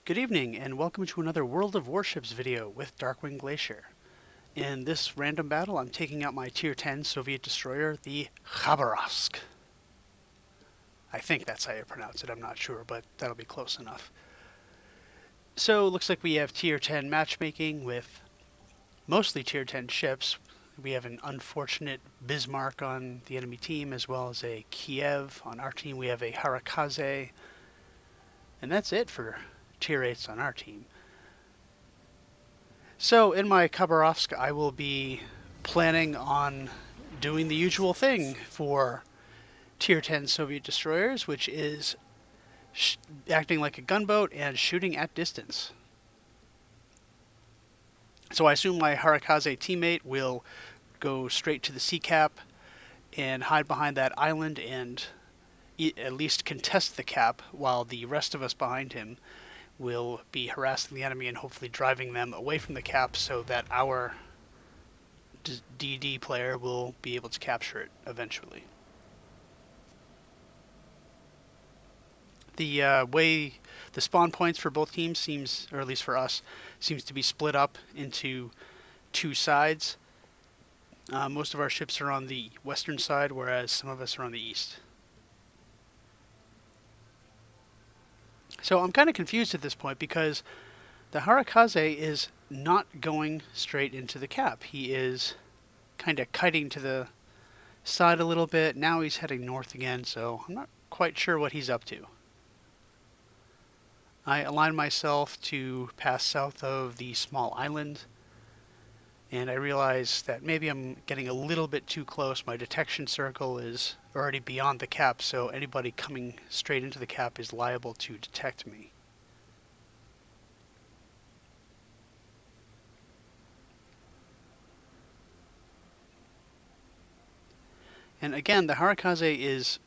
Good evening, and welcome to another World of Warships video with Darkwing Glacier. In this random battle, I'm taking out my Tier 10 Soviet destroyer, the Khabarovsk. I think that's how you pronounce it, I'm not sure, but that'll be close enough. So, it looks like we have Tier 10 matchmaking with mostly Tier 10 ships. We have an unfortunate Bismarck on the enemy team, as well as a Kiev. On our team, we have a Harakaze. And that's it for Tier 8s on our team. So in my Khabarovsk, I will be planning on doing the usual thing for Tier 10 Soviet destroyers, which is acting like a gunboat and shooting at distance. So I assume my Harakaze teammate will go straight to the sea cap and hide behind that island and at least contest the cap, while the rest of us behind him will be harassing the enemy and hopefully driving them away from the cap so that our DD player will be able to capture it eventually. The way the spawn points for both teams seems, or at least for us, seems to be split up into two sides. Most of our ships are on the western side, whereas some of us are on the east. So I'm kind of confused at this point because the Harakaze is not going straight into the cap. He is kind of kiting to the side a little bit. Now he's heading north again, so I'm not quite sure what he's up to. I align myself to pass south of the small island, and I realize that maybe I'm getting a little bit too close. My detection circle is already beyond the cap, so anybody coming straight into the cap is liable to detect me. And again, the Harakaze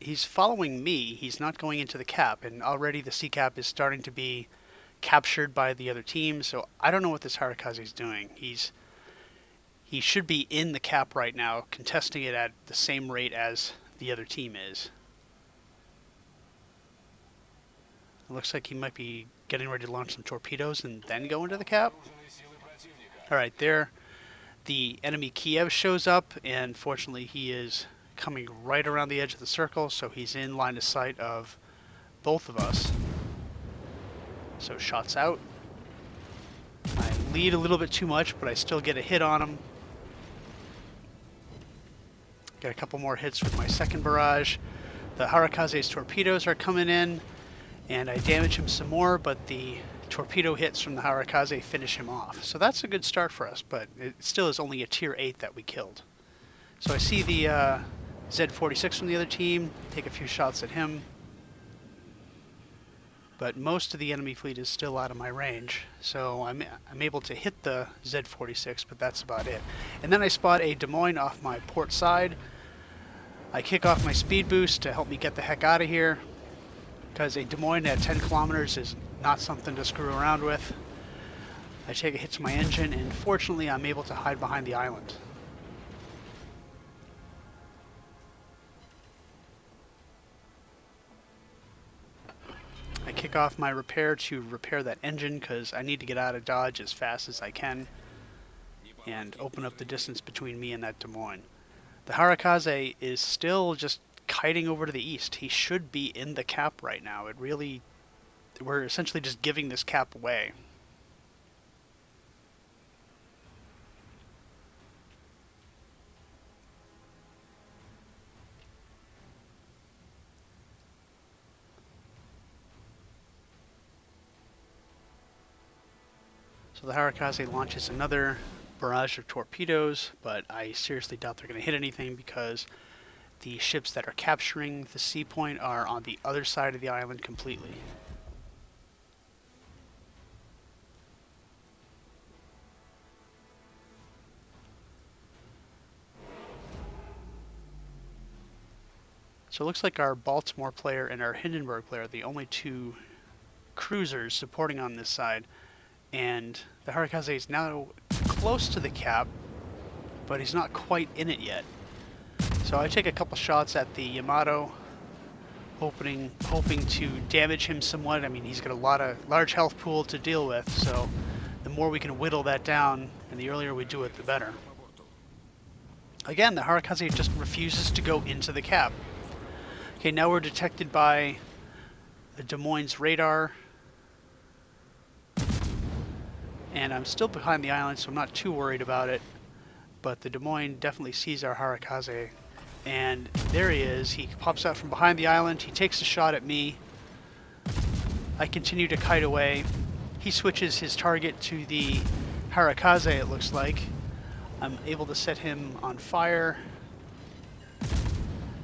he's following me. He's not going into the cap, and already the sea cap is starting to be captured by the other team, so I don't know what this Harakaze is doing. He should be in the cap right now, contesting it at the same rate as the other team is. It looks like he might be getting ready to launch some torpedoes and then go into the cap. Alright, there the enemy Kiev shows up, and fortunately he is coming right around the edge of the circle, so he's in line of sight of both of us. So shots out. I lead a little bit too much, but I still get a hit on him. Get a couple more hits with my second barrage. The Harakaze's torpedoes are coming in, and I damage him some more, but the torpedo hits from the Harakaze finish him off. So that's a good start for us, but it still is only a Tier 8 that we killed. So I see the Z-46 from the other team, take a few shots at him. But most of the enemy fleet is still out of my range, so I'm able to hit the Z-46, but that's about it. And then I spot a Des Moines off my port side. I kick off my speed boost to help me get the heck out of here, because a Des Moines at 10 kilometers is not something to screw around with. I take a hit to my engine, and fortunately I'm able to hide behind the island. I kick off my repair to repair that engine because I need to get out of Dodge as fast as I can and open up the distance between me and that Des Moines. The Harakaze is still just kiting over to the east. He should be in the cap right now. We're essentially just giving this cap away. So the Harakaze launches another barrage of torpedoes, but I seriously doubt they're going to hit anything because the ships that are capturing the sea point are on the other side of the island completely. So it looks like our Baltimore player and our Hindenburg player are the only two cruisers supporting on this side. And the Harakaze is now close to the cap, but he's not quite in it yet. So I take a couple shots at the Yamato, hoping to damage him somewhat. I mean, he's got a large health pool to deal with, so the more we can whittle that down, and the earlier we do it, the better. Again, the Harakaze just refuses to go into the cap. Okay, now we're detected by the Des Moines radar. And I'm still behind the island, so I'm not too worried about it. But the Des Moines definitely sees our Harakaze. And there he is. He pops out from behind the island. He takes a shot at me. I continue to kite away. He switches his target to the Harakaze, it looks like. I'm able to set him on fire.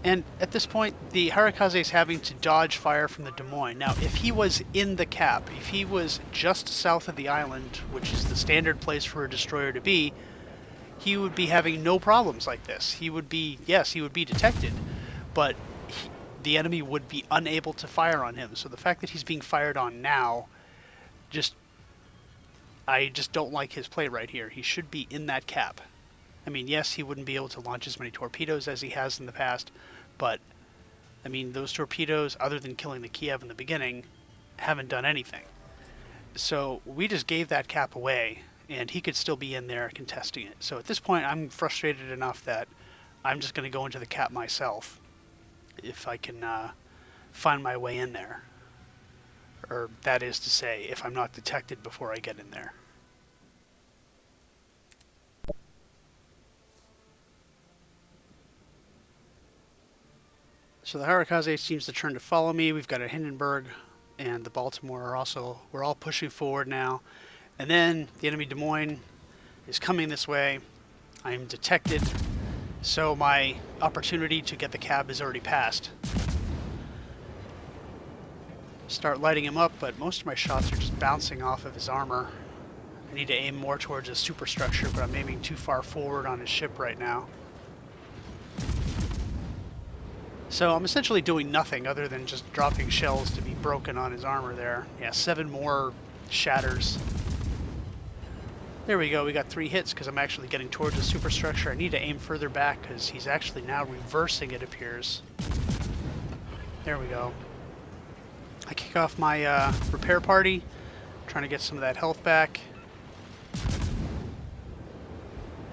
And at this point, the Harakaze is having to dodge fire from the Des Moines. Now, if he was in the cap, if he was just south of the island, which is the standard place for a destroyer to be, he would be having no problems like this. He would be, yes, he would be detected, but the enemy would be unable to fire on him. So the fact that he's being fired on now, I just don't like his play right here. He should be in that cap. I mean, yes, he wouldn't be able to launch as many torpedoes as he has in the past, but, I mean, those torpedoes, other than killing the Kiev in the beginning, haven't done anything. So we just gave that cap away, and he could still be in there contesting it. So at this point, I'm frustrated enough that I'm just going to go into the cap myself, if I can find my way in there. Or that is to say, if I'm not detected before I get in there. So the Harakaze seems to turn to follow me. We've got a Hindenburg and the Baltimore are also, we're all pushing forward now. And then the enemy Des Moines is coming this way. I am detected, so my opportunity to get the cab is already passed. Start lighting him up, but most of my shots are just bouncing off of his armor. I need to aim more towards his superstructure, but I'm aiming too far forward on his ship right now. So I'm essentially doing nothing other than just dropping shells to be broken on his armor there. Yeah, 7 more shatters. There we go, we got 3 hits because I'm actually getting towards the superstructure. I need to aim further back because he's actually now reversing, it appears. There we go. I kick off my repair party, trying to get some of that health back.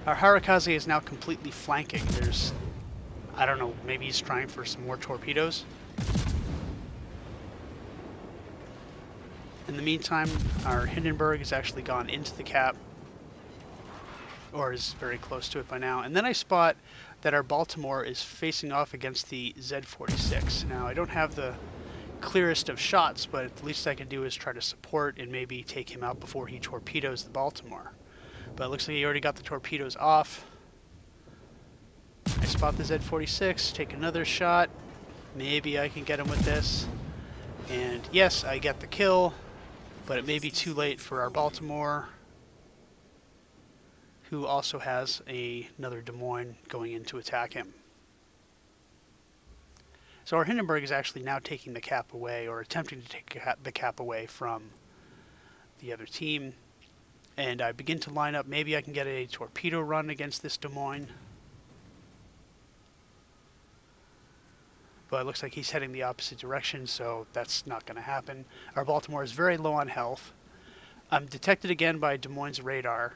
Our Harakaze is now completely flanking. There's, I don't know, maybe he's trying for some more torpedoes. In the meantime, our Hindenburg has actually gone into the cap, or is very close to it by now. And then I spot that our Baltimore is facing off against the Z-46. Now, I don't have the clearest of shots, but the least I can do is try to support and maybe take him out before he torpedoes the Baltimore. But it looks like he already got the torpedoes off. I spot the Z-46, take another shot. Maybe I can get him with this. And yes, I get the kill, but it may be too late for our Baltimore, who also has another Des Moines going in to attack him. So our Hindenburg is actually now taking the cap away, or attempting to take the cap away from the other team. And I begin to line up, maybe I can get a torpedo run against this Des Moines. But it looks like he's heading the opposite direction, so that's not going to happen. Our Baltimore is very low on health. I'm detected again by Des Moines radar.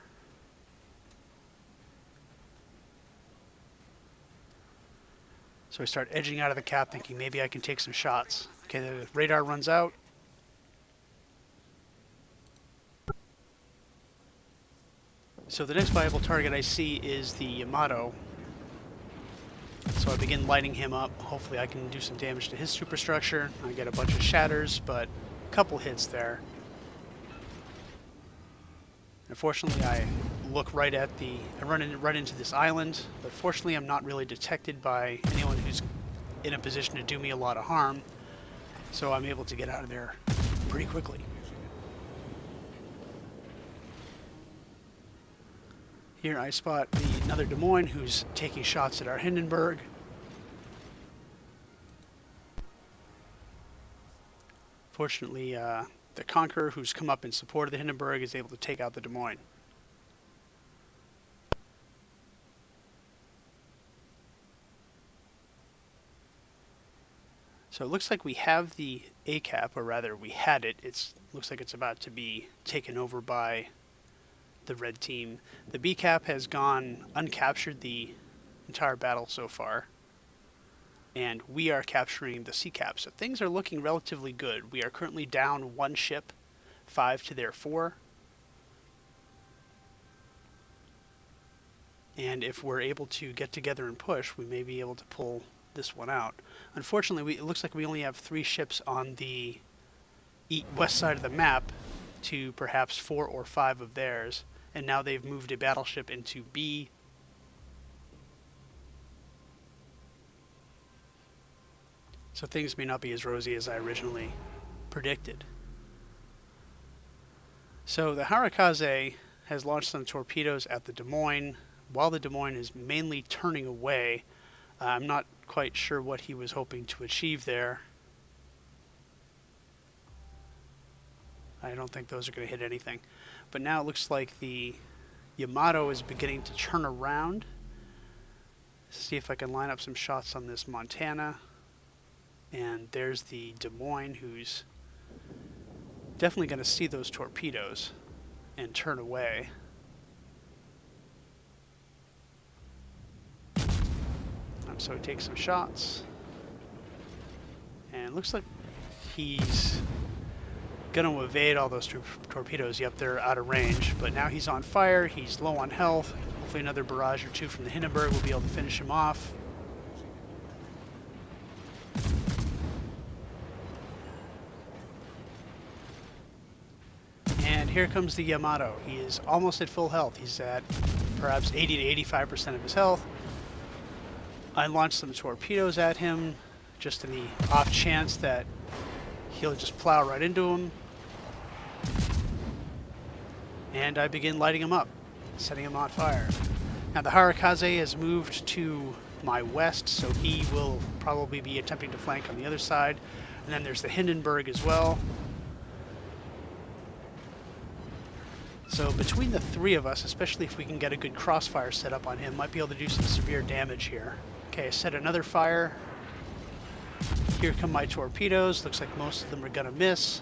So I start edging out of the cap, thinking maybe I can take some shots. Okay, the radar runs out. So the next viable target I see is the Yamato. So I begin lighting him up. Hopefully I can do some damage to his superstructure. I get a bunch of shatters, but a couple hits there. Unfortunately, I look right at I run right into this island, but fortunately I'm not really detected by anyone who's in a position to do me a lot of harm, so I'm able to get out of there pretty quickly. Here I spot another Des Moines who's taking shots at our Hindenburg. Fortunately, the Conqueror, who's come up in support of the Hindenburg, is able to take out the Des Moines. So it looks like we have the A cap, or rather we had it. It looks like it's about to be taken over by the red team. The B cap has gone uncaptured the entire battle so far, and we are capturing the C cap. So things are looking relatively good. We are currently down 1 ship, 5 to their 4. And if we're able to get together and push, we may be able to pull this one out. Unfortunately, it looks like we only have 3 ships on the west side of the map to perhaps 4 or 5 of theirs, and now they've moved a battleship into B. So things may not be as rosy as I originally predicted. So the Harakaze has launched some torpedoes at the Des Moines, while the Des Moines is mainly turning away. I'm not quite sure what he was hoping to achieve there. I don't think those are going to hit anything. But now it looks like the Yamato is beginning to turn around. See if I can line up some shots on this Montana. And there's the Des Moines, who's definitely going to see those torpedoes and turn away. So he takes some shots. And it looks like he's going to evade all those torpedoes. Yep, they're out of range. But now he's on fire. He's low on health. Hopefully another barrage or 2 from the Hindenburg will be able to finish him off. And here comes the Yamato. He is almost at full health. He's at perhaps 80 to 85% of his health. I launched some torpedoes at him, just in the off chance that he'll just plow right into him. And I begin lighting him up, setting him on fire. Now the Harakaze has moved to my west, so he will probably be attempting to flank on the other side. And then there's the Hindenburg as well. So between the 3 of us, especially if we can get a good crossfire set up on him, might be able to do some severe damage here. Okay, I set another fire. Here come my torpedoes. Looks like most of them are gonna miss.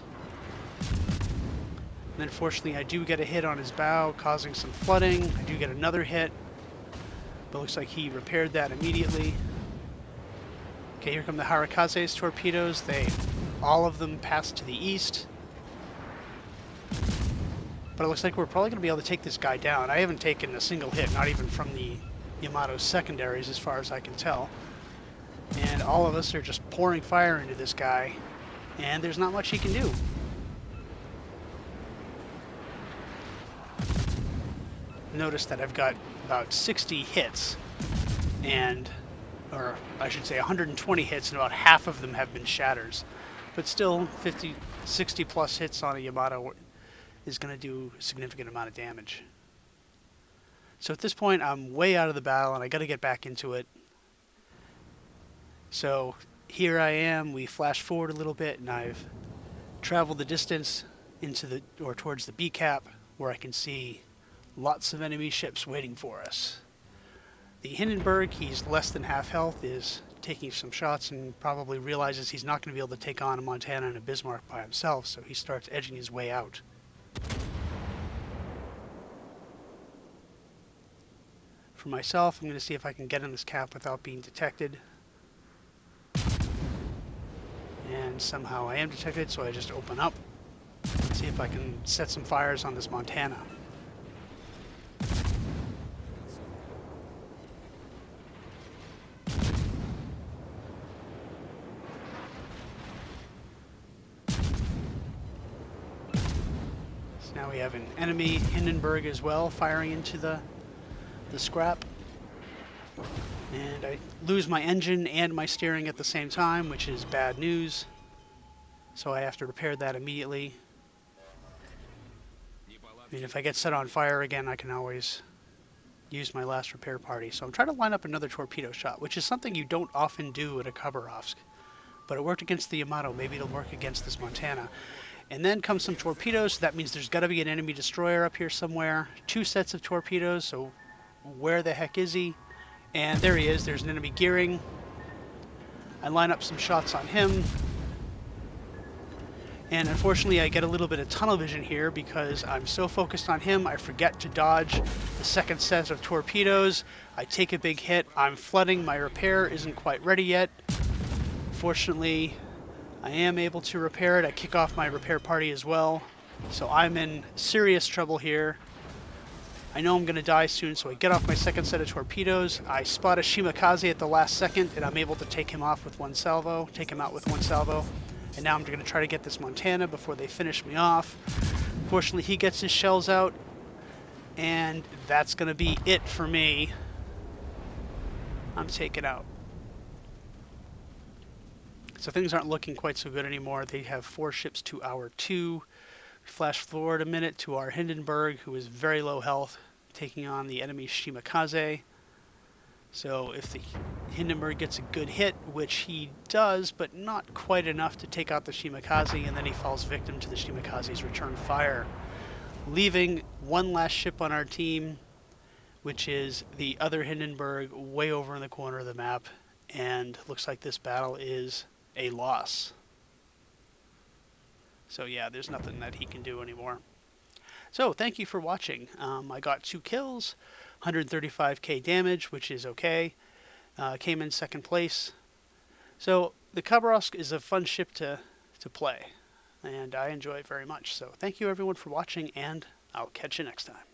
And unfortunately, I do get a hit on his bow, causing some flooding. I do get another hit, but looks like he repaired that immediately. Okay, here come the Harakaze's torpedoes. All of them pass to the east. But it looks like we're probably gonna be able to take this guy down. I haven't taken a single hit, not even from the Yamato's secondaries as far as I can tell. And all of us are just pouring fire into this guy, and there's not much he can do. Notice that I've got about 60 hits, or I should say 120 hits, and about half of them have been shatters. But still, 50, 60 plus hits on a Yamato is going to do a significant amount of damage. So at this point, I'm way out of the battle, and I got to get back into it. So here I am. We flash forward a little bit, and I've traveled the distance towards the B cap, where I can see lots of enemy ships waiting for us. The Hindenburg, he's less than half health, is taking some shots and probably realizes he's not going to be able to take on a Montana and a Bismarck by himself, so he starts edging his way out. For myself, I'm going to see if I can get in this cap without being detected. And somehow I am detected, so I just open up. See if I can set some fires on this Montana. So now we have an enemy Hindenburg as well, firing into the scrap. And I lose my engine and my steering at the same time, which is bad news. So I have to repair that immediately. I mean, if I get set on fire again, I can always use my last repair party. So I'm trying to line up another torpedo shot, which is something you don't often do at a Khabarovsk. But it worked against the Yamato. Maybe it'll work against this Montana. And then comes some torpedoes. So that means there's got to be an enemy destroyer up here somewhere. 2 sets of torpedoes, so where the heck is he? And there he is. There's an enemy gearing. I line up some shots on him. And unfortunately, I get a little bit of tunnel vision here because I'm so focused on him, I forget to dodge the second set of torpedoes. I take a big hit. I'm flooding. My repair isn't quite ready yet. Fortunately, I am able to repair it. I kick off my repair party as well. So I'm in serious trouble here. I know I'm going to die soon, so I get off my second set of torpedoes. I spot a Shimakaze at the last second, and I'm able to take him off with one salvo, take him out with one salvo. And now I'm going to try to get this Montana before they finish me off. Fortunately, he gets his shells out, and that's going to be it for me. I'm taken out. So things aren't looking quite so good anymore. They have 4 ships to our 2. Flash forward a minute to our Hindenburg, who is very low health, taking on the enemy Shimakaze. So if the Hindenburg gets a good hit, which he does, but not quite enough to take out the Shimakaze, and then he falls victim to the Shimakaze's return fire, leaving one last ship on our team, which is the other Hindenburg way over in the corner of the map, and looks like this battle is a loss. So yeah, there's nothing that he can do anymore. So thank you for watching. I got 2 kills, 135k damage, which is okay. Came in second place. So the Khabarovsk is a fun ship to play, and I enjoy it very much. So thank you everyone for watching, and I'll catch you next time.